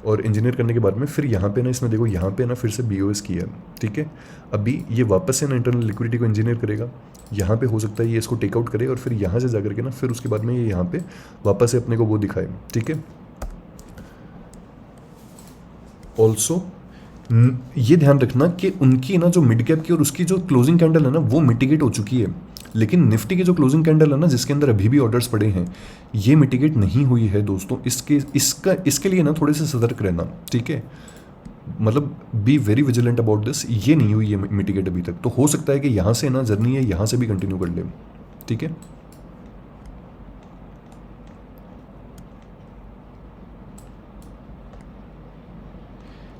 और इंजीनियर करने के बाद में फिर यहाँ पे ना इसने देखो यहाँ पे ना फिर से BOS किया, ठीक है। अभी ये वापस से ना इंटरनल लिक्विडिटी को इंजीनियर करेगा, यहाँ पे हो सकता है ये इसको टेकआउट करे, और फिर यहाँ से जाकर के ना फिर उसके बाद में ये यहाँ पे वापस से अपने को वो दिखाए, ठीक है। ऑल्सो ये ध्यान रखना कि उनकी ना जो मिड कैप की और उसकी जो क्लोजिंग कैंडल है ना वो मिटिगेट हो चुकी है, लेकिन निफ्टी की जो क्लोजिंग कैंडल है ना जिसके अंदर अभी भी ऑर्डर्स पड़े हैं, ये मिटिगेट नहीं हुई है दोस्तों। इसके लिए ना थोड़े से सतर्क रहना, ठीक है। मतलब be very vigilant about this. ये नहीं हुई है मिटिगेट अभी तक, तो हो सकता है कि यहाँ से ना जर्नी है यहाँ से भी कंटिन्यू कर ले, ठीक है।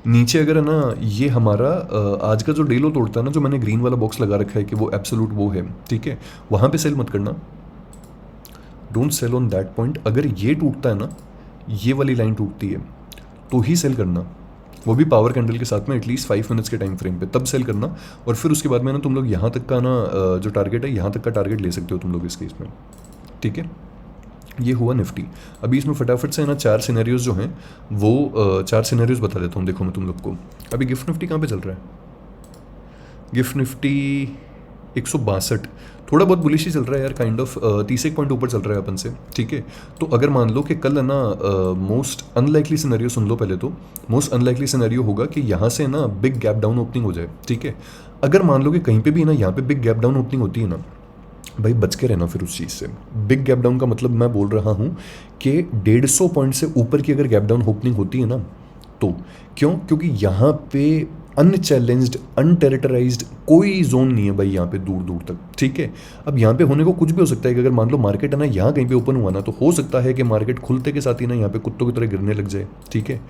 नीचे अगर है ना ये हमारा आज का जो डे लो तोड़ता है ना, जो मैंने ग्रीन वाला बॉक्स लगा रखा है कि वो एब्सोल्यूट वो है, ठीक है, वहाँ पे सेल मत करना। Don't sell on that point. अगर ये टूटता है ना, ये वाली लाइन टूटती है तो ही सेल करना, वो भी पावर कैंडल के साथ में एटलीस्ट 5 मिनट्स के टाइम फ्रेम पे, तब सेल करना। और फिर उसके बाद में ना तुम लोग यहाँ तक का ना जो टारगेट है, यहाँ तक का टारगेट ले सकते हो तुम लोग इस केस में, ठीक है। ये हुआ निफ्टी। अभी इसमें फटाफट से ना 4 सिनेरियोज जो हैं वो 4 सिनेरियोज बता देता हूँ। देखो मैं तुम लोग को, अभी गिफ्ट निफ्टी कहाँ पे चल रहा है? गिफ्ट निफ्टी 162, थोड़ा बहुत बुलिश ही चल रहा है यार, काइंड ऑफ 30 पॉइंट ऊपर चल रहा है अपन से, ठीक है। तो अगर मान लो कि कल है ना मोस्ट अनलाइकली सिनेरियो सुन लो पहले, तो मोस्ट अनलाइकली सिनेरियो होगा कि यहाँ से ना बिग गैप डाउन ओपनिंग हो जाए, ठीक है। अगर मान लो कि कहीं पे भी ना यहाँ पे बिग गैप डाउन ओपनिंग होती है ना, भाई बच के रहना फिर उस चीज़ से। बिग गैप डाउन का मतलब मैं बोल रहा हूँ कि 150 पॉइंट से ऊपर की अगर गैप डाउन ओपनिंग होती है ना, तो क्योंकि यहाँ पे अनचैलेंज्ड अनटेरिटराइज्ड कोई जोन नहीं है भाई यहाँ पे दूर दूर तक, ठीक है। अब यहाँ पे होने को कुछ भी हो सकता है कि अगर मान लो मार्केट है ना यहाँ कहीं पे ओपन हुआ ना, तो हो सकता है कि मार्केट खुलते के साथ ही ना यहाँ पे कुत्तों की तरह गिरने लग जाए, ठीक है।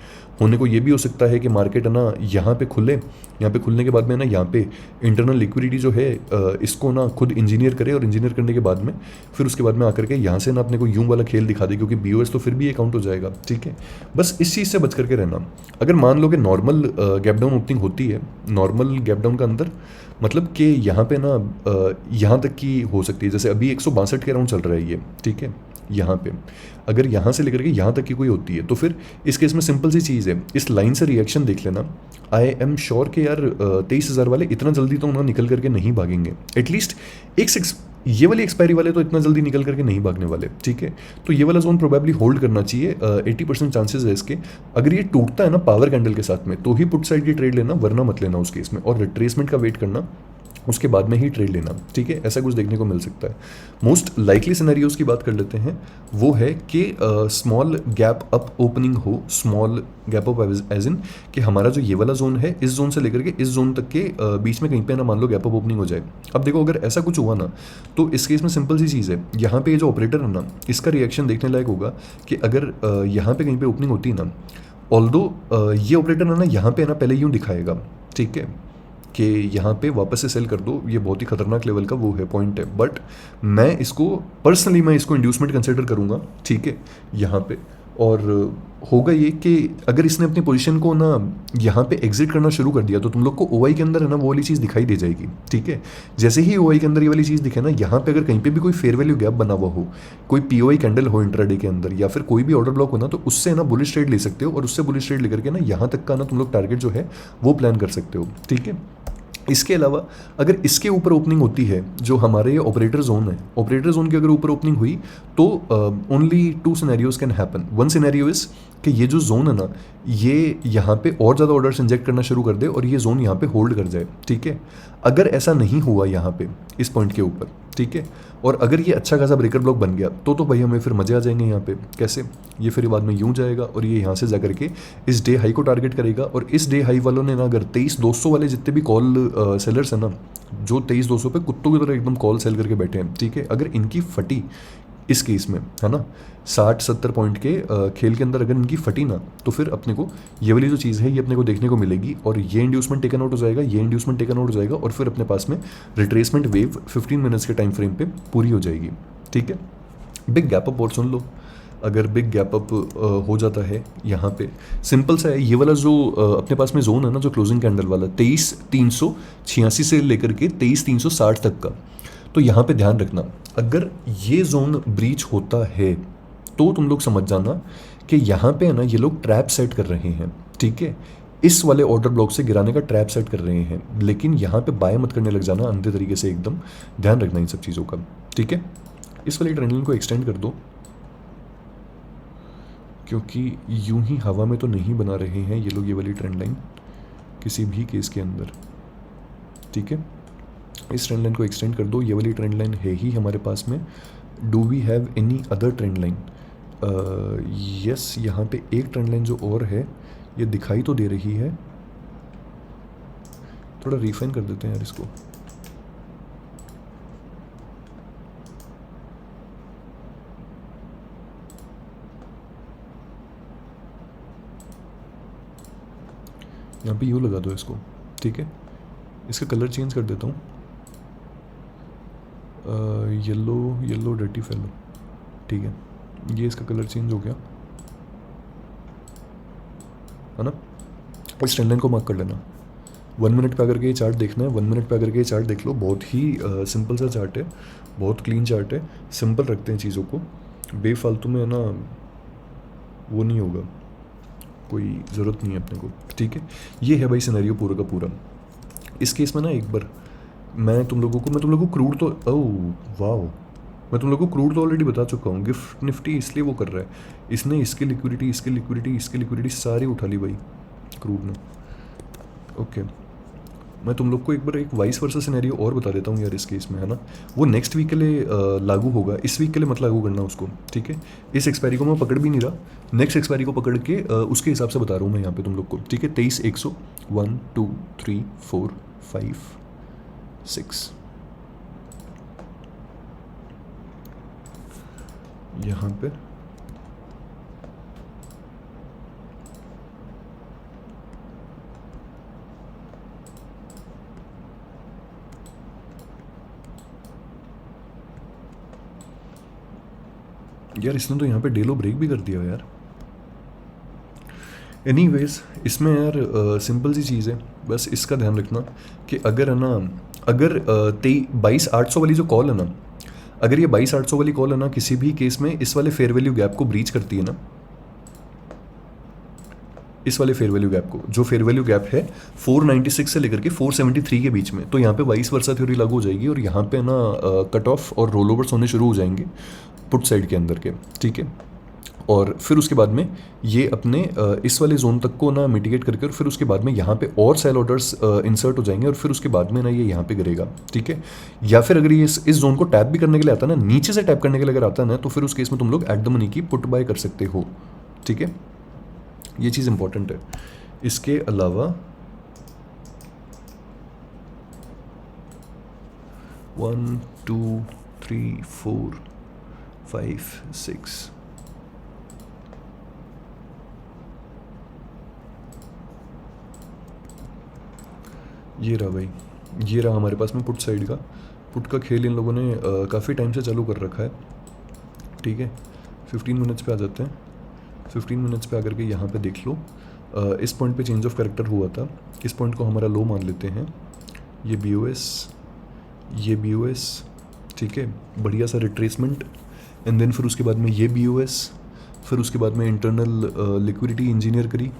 होने को ये भी हो सकता है कि मार्केट है ना यहाँ पे खुले, यहाँ पे खुलने के बाद में ना यहाँ पे इंटरनल लिक्विडिटी जो है इसको ना खुद इंजीनियर करे, और इंजीनियर करने के बाद में फिर उसके बाद में आकर के यहाँ से ना अपने को यूं वाला खेल दिखा दे, क्योंकि BOS तो फिर भी अकाउंट हो जाएगा, ठीक है। बस इस चीज़ से बच करके रहना। अगर मान लो कि नॉर्मल गैप डाउन ओपनिंग होती है, नॉर्मल गैप डाउन का अंदर मतलब कि यहाँ पे ना यहाँ तक की हो सकती है, जैसे अभी 162 के अराउंड चल रहा है ये, ठीक है। यहाँ पे अगर यहाँ से लेकर के यहाँ तक की कोई होती है, तो फिर इस केस में सिंपल सी चीज़ है, इस लाइन से रिएक्शन देख लेना। आई एम श्योर कि यार 23,000 वाले इतना जल्दी तो उन्होंने निकल करके नहीं भागेंगे, एटलीस्ट ये वाली एक्सपायरी वाले तो इतना जल्दी निकल करके नहीं भागने वाले, ठीक है। तो ये वाला जोन प्रोबेबली होल्ड करना चाहिए, 80% चांसेस है इसके। अगर ये टूटता है ना पावर कैंडल के साथ में, तो ही पुट साइड की ट्रेड लेना, वरना मत लेना उस केस में, और रिट्रेसमेंट का वेट करना। उसके बाद में ही ट्रेड लेना, ठीक है, ऐसा कुछ देखने को मिल सकता है। मोस्ट लाइकली सिनेरियोज की बात कर लेते हैं, वो है कि स्मॉल गैप अप ओपनिंग हो, small gap up as in कि हमारा जो ये वाला जोन है, इस जोन से लेकर के इस जोन तक के बीच में कहीं पे ना मान लो गैप अप ओपनिंग हो जाए। अब देखो अगर ऐसा कुछ हुआ ना, तो इस केस में सिंपल सी चीज़ है, यहाँ पे ये जो ऑपरेटर है ना, इसका रिएक्शन देखने लायक होगा कि अगर यहाँ पे कहीं पे ओपनिंग होती है ना, ऑल्दो ये ऑपरेटर है ना यहाँ पे ना पहले यूँ दिखाएगा, ठीक है, कि यहाँ पे वापस से सेल कर दो, ये बहुत ही खतरनाक लेवल का वो है, पॉइंट है। बट मैं इसको पर्सनली मैं इसको इंड्यूसमेंट कंसिडर करूँगा, ठीक है, यहाँ पे। और होगा ये कि अगर इसने अपनी पोजीशन को ना यहाँ पे एग्जिट करना शुरू कर दिया, तो तुम लोग को ओआई के अंदर है ना वो वाली चीज़ दिखाई दे जाएगी, ठीक है। जैसे ही ओआई के अंदर ये वाली चीज़ दिखे ना, यहाँ पे अगर कहीं पे भी कोई फेयर वैल्यू गैप बना हुआ हो, कोई पीओआई कैंडल हो इंट्राडे के अंदर, या फिर कोई भी ऑर्डर ब्लॉक हो ना, तो उससे ना बुलिश ट्रेड ले सकते हो, और उससे बुलिश ट्रेड लेकर के ना यहाँ तक का ना तुम लोग टारगेट जो है वो प्लान कर सकते हो, ठीक है। इसके अलावा अगर इसके ऊपर ओपनिंग होती है, जो हमारे ये ऑपरेटर जोन है, ऑपरेटर जोन के अगर ऊपर ओपनिंग हुई, तो only 2 scenarios can happen. One scenario is कि ये जो जोन है ना, ये यहाँ पे और ज़्यादा ऑर्डर्स इंजेक्ट करना शुरू कर दे और ये जोन यहाँ पे होल्ड कर जाए, ठीक है। अगर ऐसा नहीं हुआ यहाँ पे इस पॉइंट के ऊपर, ठीक है, और अगर ये अच्छा खासा ब्रेकर ब्लॉक बन गया, तो भाई हमें फिर मजे आ जाएंगे यहाँ पे। कैसे? ये फिर बाद में यूँ जाएगा और ये यहाँ से जा करके इस डे हाई को टारगेट करेगा, और इस डे हाई वालों ने ना अगर 23,200 वाले जितने भी कॉल सेलर्स हैं ना, जो 23,200 पे कुत्तों की तरह एकदम कॉल सेल करके बैठे हैं, ठीक है, अगर इनकी फटी इस केस में, है ना, 60-70 पॉइंट के खेल के अंदर अगर इनकी फटी ना, तो फिर अपने को ये वाली जो चीज़ है ये अपने को देखने को मिलेगी, और ये इंड्यूसमेंट टेकन आउट हो जाएगा, ये इंड्यूसमेंट टेकन आउट हो जाएगा, और फिर अपने पास में रिट्रेसमेंट वेव 15 मिनट्स के टाइम फ्रेम पे पूरी हो जाएगी, ठीक है। बिग गैप अप और सुन लो, अगर बिग गैप अप हो जाता है यहाँ पे, सिंपल सा है, ये वाला जो अपने पास में जोन है ना, जो क्लोजिंग कैंडल वाला 23,386 से लेकर के 23,360 तक का, तो यहाँ पे ध्यान रखना, अगर ये जोन ब्रीच होता है तो तुम लोग समझ जाना कि यहाँ पे है ना ये लोग ट्रैप सेट कर रहे हैं, ठीक है, इस वाले ऑर्डर ब्लॉक से गिराने का ट्रैप सेट कर रहे हैं। लेकिन यहाँ पे बाय मत करने लग जाना अंधे तरीके से, एकदम ध्यान रखना इन सब चीज़ों का, ठीक है। इस वाली ट्रेंड लाइन को एक्सटेंड कर दो, क्योंकि यूं ही हवा में तो नहीं बना रहे हैं ये लोग ये वाली ट्रेंड लाइन किसी भी केस के अंदर, ठीक है। इस ट्रेंड लाइन को एक्सटेंड कर दो, ये वाली ट्रेंड लाइन है ही हमारे पास में। Do we have any other trend line? Yes, यहाँ पे एक ट्रेंड लाइन जो और है, ये दिखाई तो दे रही है, थोड़ा रिफाइन कर देते हैं यार इसको। यहाँ पे यूँ लगा दो इसको, ठीक है, इसका कलर चेंज कर देता हूँ, येलो येलो डर्टी फेलो, ठीक है, ये इसका कलर चेंज हो गया, है ना। इस ट्रेंड लाइन को मार्क कर लेना। 1 मिनट पे आकर के ये चार्ट देखना है, 1 मिनट पे आकर के ये चार्ट देख लो, बहुत ही सिंपल सा चार्ट है, बहुत क्लीन चार्ट है, सिंपल रखते हैं चीज़ों को, बेफालतू में है ना वो नहीं होगा, कोई ज़रूरत नहीं है अपने को, ठीक है। ये है भाई सिनेरियो पूरा का पूरा। इस केस में ना एक बार मैं तुम लोगों को क्रूड तो वाओ, मैं तुम लोगों को क्रूड तो ऑलरेडी बता चुका हूँ। गिफ्ट निफ्टी इसलिए वो कर रहा है, इसने इसकी लिक्विडिटी सारी उठा ली भाई क्रूड ने। ओके, मैं तुम लोग को एक बार एक वाइस वर्सा सिनेरियो और बता देता हूँ यार इस केस में, है ना, वो नेक्स्ट वीक के लिए लागू होगा, इस वीक के लिए मत लागू करना उसको, ठीक है। इस एक्सपायरी को मैं पकड़ भी नहीं रहा, नेक्स्ट एक्सपायरी को पकड़ के उसके हिसाब से बता रहा हूँ मैं यहाँ पे तुम लोग को, ठीक है। 23,100 1 2 3 4 5 6 यहाँ पे यार इसने तो यहाँ पे डेलो ब्रेक भी कर दिया यार। एनीवेज, इसमें यार सिंपल सी चीज़ है, बस इसका ध्यान रखना कि अगर है ना, अगर 22,800 वाली जो कॉल है ना, अगर ये 22,800 वाली कॉल है ना किसी भी केस में इस वाले फेयर वैल्यू गैप को ब्रीच करती है ना, इस वाले फेयर वैल्यू गैप को, जो फेयर वैल्यू गैप है 496 से लेकर के 473 के बीच में, तो यहाँ पे वाइस वर्सा थ्योरी लागू हो जाएगी और यहाँ पे ना कट ऑफ और रोल ओवर्स होने शुरू हो जाएंगे पुट साइड के अंदर के, ठीक है। और फिर उसके बाद में ये अपने इस वाले जोन तक को ना मिटिगेट करके और फिर उसके बाद में यहाँ पे और सेल ऑर्डर्स इंसर्ट हो जाएंगे और फिर उसके बाद में ना ये यहाँ पे गिरेगा, ठीक है। या फिर अगर ये इस जोन को टैप भी करने के लिए आता है ना, नीचे से टैप करने के लिए अगर आता है ना, तो फिर उस केस में तुम लोग एट द मनी की पुट बाय कर सकते हो, ठीक है। ये चीज़ इंपॉर्टेंट है। इसके अलावा 1 2 3 4 5 6 ये रहा भाई, ये रहा हमारे पास में पुट साइड का। पुट का खेल इन लोगों ने काफ़ी टाइम से चालू कर रखा है, ठीक है। 15 मिनट्स पे आ जाते हैं। 15 मिनट्स पे आकर के यहाँ पे देख लो, इस पॉइंट पे चेंज ऑफ कैरेक्टर हुआ था। इस पॉइंट को हमारा लो मान लेते हैं। ये BOS, ये BOS, ठीक है, बढ़िया सा रिट्रेसमेंट। एंड देन फिर उसके बाद में ये BOS, फिर उसके बाद में इंटरनल लिक्विडिटी इंजीनियर करी,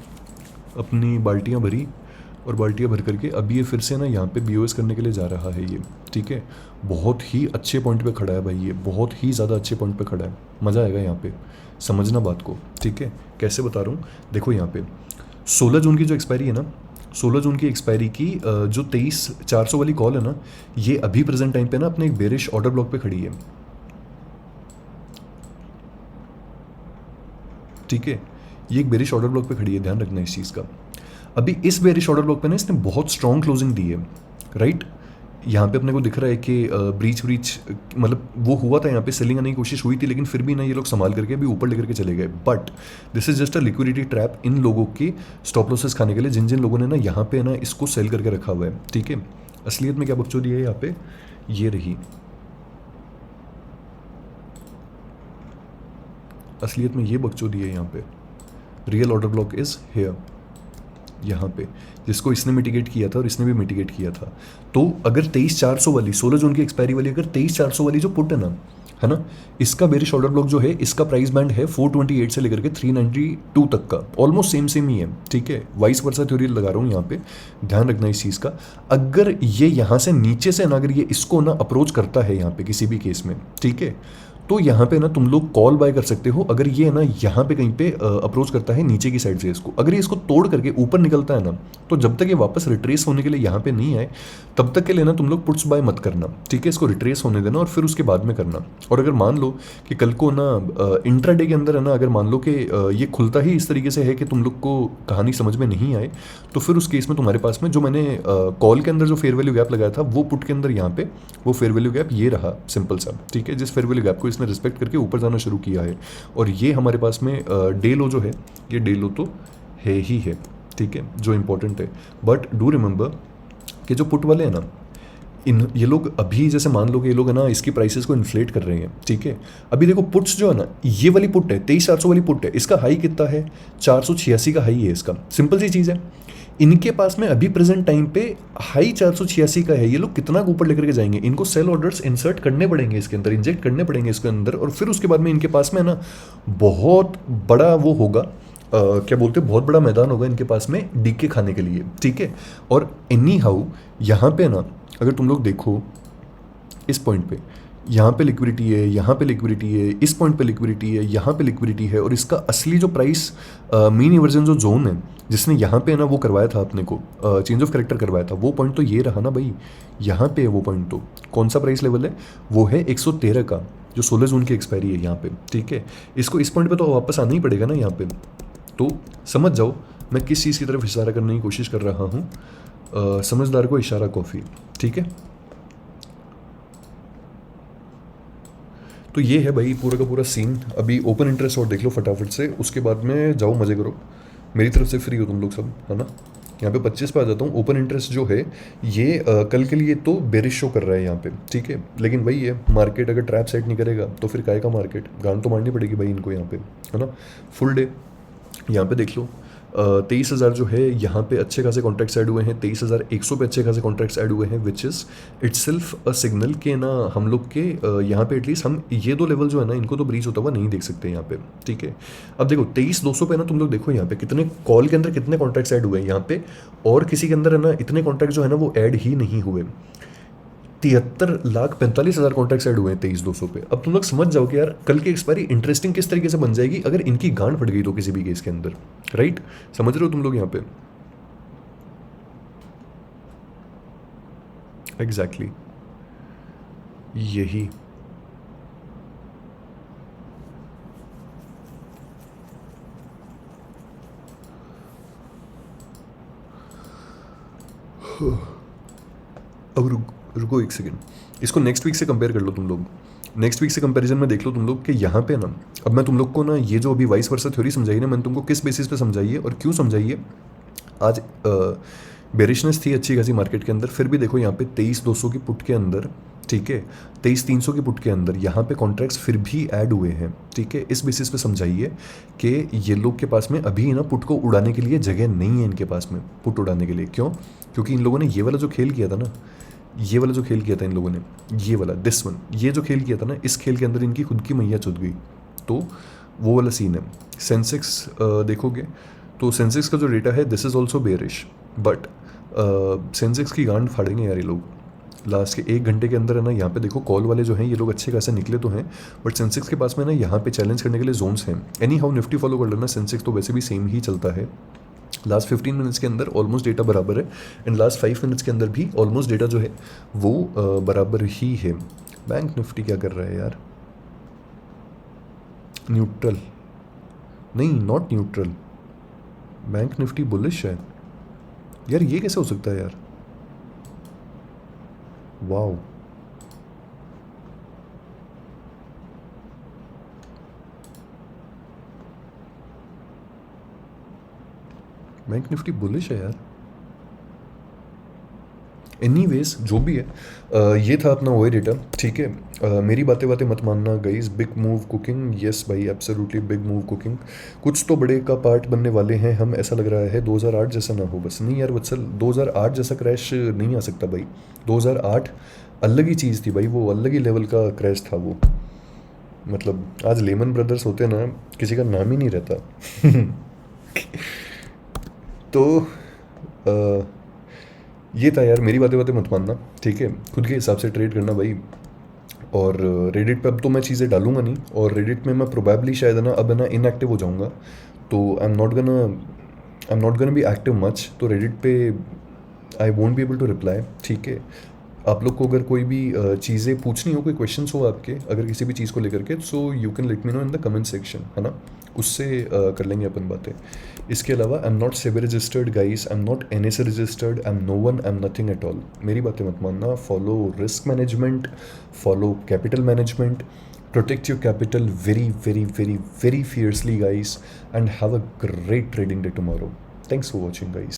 अपनी बाल्टियाँ भरी और बाल्टियाँ भर करके अभी ये फिर से ना यहाँ पे BOS करने के लिए जा रहा है ये, ठीक है। बहुत ही अच्छे पॉइंट पे खड़ा है भाई, ये बहुत ही ज़्यादा अच्छे पॉइंट पे खड़ा है। मज़ा आएगा यहाँ पे, समझना बात को, ठीक है। कैसे बता रहा हूँ, देखो यहाँ पे 16 जून की जो एक्सपायरी है ना, 16 जून की एक्सपायरी की जो 23,400 वाली कॉल है ना, ये अभी प्रेजेंट टाइम पे ना अपने एक बेरिश ऑर्डर ब्लॉक पे खड़ी है, ठीक है। ये एक बेरिश ऑर्डर ब्लॉक पे खड़ी है, ध्यान रखना इस चीज़ का। अभी इस बेरिश ऑर्डर ब्लॉक पे ना इसने बहुत स्ट्रॉन्ग क्लोजिंग दी है, राइट। यहाँ पे अपने को दिख रहा है कि ब्रीच मतलब वो हुआ था, यहाँ पे सेलिंग आने की कोशिश हुई थी, लेकिन फिर भी ना ये लोग संभाल करके अभी ऊपर लेकर के चले गए। But this is just a liquidity trap इन लोगों की स्टॉप लॉसेस खाने के लिए, जिन जिन लोगों ने ना यहाँ पे ना इसको सेल करके रखा हुआ है, ठीक है। असलियत में क्या बकचोदी है यहाँ पे, ये रही असलियत में, ये बकचोदी है यहाँ पे। Real order block is here, यहाँ पे, जिसको इसने मिटिगेट किया था और इसने भी मिटिगेट किया था। तो अगर 23,400 वाली 16 जून की एक्सपायरी वाली अगर 23,400 वाली जो पुट है ना, इसका बेरिश ऑर्डर ब्लॉक जो है, इसका प्राइस बैंड है 428 से लेकर के 392 तक का, ऑलमोस्ट सेम ही है, ठीक है। वाइस वर्सा थ्योरी लगा रहा हूँ यहाँ पे, ध्यान रखना इस चीज़ का। अगर ये यहाँ से नीचे से ना, अगर ये इसको ना अप्रोच करता है यहाँ पे किसी भी केस में, ठीक है, तो यहाँ पे ना तुम लोग कॉल बाय कर सकते हो। अगर ये ना यहाँ पे कहीं पे अप्रोच करता है नीचे की साइड से इसको, अगर ये इसको तोड़ करके ऊपर निकलता है ना, तो जब तक ये वापस रिट्रेस होने के लिए यहाँ पे नहीं आए, तब तक के लिए ना तुम लोग पुट्स बाय मत करना, ठीक है। इसको रिट्रेस होने देना और फिर उसके बाद में करना। और अगर मान लो कि कल को ना इंट्राडे के अंदर है ना, अगर मान लो कि ये खुलता ही इस तरीके से है कि तुम लोग को कहानी समझ में नहीं आए, तो फिर उस केस में तुम्हारे पास में जो मैंने कॉल के अंदर जो फेयर वैल्यू गैप लगाया था, वो पुट के अंदर यहाँ पे वो फेयर वैल्यू गैप ये रहा, सिंपल सा, ठीक है। जिस फेयर वैल्यू गैप को इसने रिस्पेक्ट करके ऊपर जाना शुरू किया है, और ये हमारे पास में डे लो जो है, ये डे लो तो है ही है, ठीक है, जो इंपॉर्टेंट है। बट डू रिमेंबर कि जो पुट वाले हैं ना, ये लोग अभी जैसे मान लो कि ये लोग है ना इसकी प्राइसेस को इन्फ्लेट कर रहे हैं, ठीक है। अभी देखो पुट्स जो है ना, ये वाली पुट है 23,400 वाली पुट है, इसका हाई कितना है, 486 का हाई है इसका, सिंपल सी चीज़ है। इनके पास में अभी प्रेजेंट टाइम पे हाई 486 का है, ये लोग कितना ऊपर लेकर के जाएंगे, इनको सेल ऑर्डर्स इंसर्ट करने पड़ेंगे इसके अंदर, इंजेक्ट करने पड़ेंगे इसके अंदर, और फिर उसके बाद में इनके पास में ना बहुत बड़ा वो होगा, क्या बोलते हैं, बहुत बड़ा मैदान होगा इनके पास में डीके खाने के लिए, ठीक है। और एनी हाउ यहाँ पे ना अगर तुम लोग देखो इस पॉइंट पे, यहाँ पे लिक्विडिटी है, यहाँ पे लिक्विडिटी है, इस पॉइंट पे लिक्विडिटी है, यहाँ पे लिक्विडिटी है, और इसका असली जो प्राइस मीन इवर्जन जो जोन है, जिसने यहाँ पे ना वो करवाया था अपने को, चेंज ऑफ कैरेक्टर करवाया था, वो पॉइंट तो ये रहा ना भाई, यहाँ पे है वो पॉइंट। तो कौन सा प्राइस लेवल है, वो है 113 का, जो 16 जून की एक्सपायरी है यहाँ पे, ठीक है। इसको इस पॉइंट पे तो वापस आना ही पड़ेगा ना यहाँ पे, तो समझ जाओ मैं किस चीज़ की तरफ इशारा करने की कोशिश कर रहा हूँ। समझदार को इशारा कॉफ़ी, ठीक है। तो ये है भाई पूरा का पूरा सीन। अभी ओपन इंटरेस्ट और देख लो फटाफट से, उसके बाद में जाओ मज़े करो, मेरी तरफ से फ्री हो तुम लोग सब, है ना। यहाँ पे 25 पे आ जाता हूँ। ओपन इंटरेस्ट जो है ये कल के लिए तो बेरिश शो कर रहा है यहाँ पे, ठीक है। लेकिन भाई ये मार्केट अगर ट्रैप सेट नहीं करेगा तो फिर काय का मार्केट, गांड तो मारनी पड़ेगी भाई इनको यहाँ पे, है ना। फुल डे यहाँ पे देख लो, 23,000 जो है यहाँ पे अच्छे खासे कॉन्ट्रैक्ट्स ऐड हुए हैं, 23,100 पे अच्छे खासे कॉन्ट्रैक्ट्स ऐड हुए हैं, which is itself a signal के ना हम लोग के यहाँ पे एटलीस्ट हम ये दो लेवल जो है ना इनको तो ब्रीच होता हुआ नहीं देख सकते यहाँ पे, ठीक है। अब देखो 23,200 पे ना तुम लोग देखो यहाँ पे कितने कॉल के अंदर कितने कॉन्ट्रैक्ट्स ऐड हुए हैं यहाँ पे, और किसी के अंदर है ना इतने कॉन्ट्रैक्ट जो है ना वो ऐड ही नहीं हुए। 73,45,000 कॉन्ट्रैक्ट्स ऐड हुए हैं 23,200 पे। अब तुम लोग समझ जाओ कि यार कल की एक्सपायरी इंटरेस्टिंग किस तरीके से बन जाएगी अगर इनकी गांड फट गई तो किसी भी केस के अंदर, राइट? समझ रहे हो तुम लोग यहाँ पे? एग्जैक्टली यही। अब रुको एक सेकेंड, इसको नेक्स्ट वीक से कंपेयर कर लो तुम लोग। नेक्स्ट वीक से कंपैरिजन में देख लो तुम लोग कि यहाँ पे ना, अब मैं तुम लोग को ना ये जो अभी वाइस वर्सा थ्योरी समझाई ना, मैंने तुमको किस बेसिस पे समझाई है और क्यों समझाई है। आज बेरिशनेस थी अच्छी खासी मार्केट के अंदर, फिर भी देखो यहाँ पे 23,200 की पुट के अंदर, ठीक है, 23,300 की पुट के अंदर यहाँ पे कॉन्ट्रैक्ट्स फिर भी ऐड हुए हैं, ठीक है। इस बेसिस पे समझाइए कि ये लोग के पास में अभी ना पुट को उड़ाने के लिए जगह नहीं है इनके पास में, पुट उड़ाने के लिए। क्यों? क्योंकि इन लोगों ने ये वाला जो खेल किया था ना, ये वाला जो खेल किया था इन लोगों ने, ये वाला दिस वन, ये जो खेल किया था ना, इस खेल के अंदर इनकी खुद की मैया चुद गई। तो वो वाला सीन है। सेंसेक्स देखोगे तो सेंसेक्स का जो डेटा है this is also bearish, but Sensex की गांड फाड़ेंगे यार ये लोग लास्ट के 1 घंटे के अंदर, है ना। यहाँ पे देखो कॉल वाले जो हैं ये लोग अच्छे खासे निकले तो हैं, बट सेंसेक्स के पास में ना यहाँ पे चैलेंज करने के लिए जोन्स हैं। एनी हाउ निफ्टी फॉलो कर लेना, सेंसेक्स तो वैसे भी सेम ही चलता है। लास्ट 15 मिनट्स के अंदर ऑलमोस्ट डेटा बराबर है, एंड लास्ट 5 मिनट्स के अंदर भी ऑलमोस्ट डेटा जो है वो बराबर ही है। बैंक निफ्टी क्या कर रहा है यार? न्यूट्रल नहीं, not neutral, bank Nifty bullish है यार। ये कैसे हो सकता है यार? वाओ, बैंक निफ्टी बुलिश है यार। एनीवेज जो भी है, ये था अपना वो डेटा, ठीक है। मेरी बातें मत मानना guys. Big move cooking, yes भाई, एब्सोल्युटली बिग मूव कुकिंग। कुछ तो बड़े का पार्ट बनने वाले हैं हम, ऐसा लग रहा है। 2008 जैसा ना हो बस। नहीं यार वत्सल, 2008 जैसा क्रैश नहीं आ सकता भाई। 2008 अलग ही चीज़ थी भाई, वो अलग ही लेवल का क्रैश था वो। मतलब आज लेमन ब्रदर्स होते ना, किसी का नाम ही नहीं रहता। तो ये था यार। मेरी बातें मत मानना, ठीक है। खुद के हिसाब से ट्रेड करना भाई। और रेडिट पे अब तो मैं चीज़ें डालूंगा नहीं, और रेडिट में मैं प्रोबेबली शायद है ना अब है ना इनएक्टिव हो जाऊंगा। तो I am not gonna be active much. तो रेडिट पे I won't be able to reply, ठीक है। आप लोग को अगर कोई भी चीज़ें पूछनी हो, कोई क्वेश्चंस हो आपके अगर किसी भी चीज़ को लेकर के, so you can let me know in the comment section, है ना। उससे कर लेंगे अपन बातें। इसके अलावा I am not SEBI registered guys, I am not NSE registered, I am no one, I am nothing at all. मेरी बातें मत मानना। Follow risk management, follow capital management, protect your capital very, very, very, very fiercely, guys, and have a great trading day tomorrow. Thanks for watching, guys.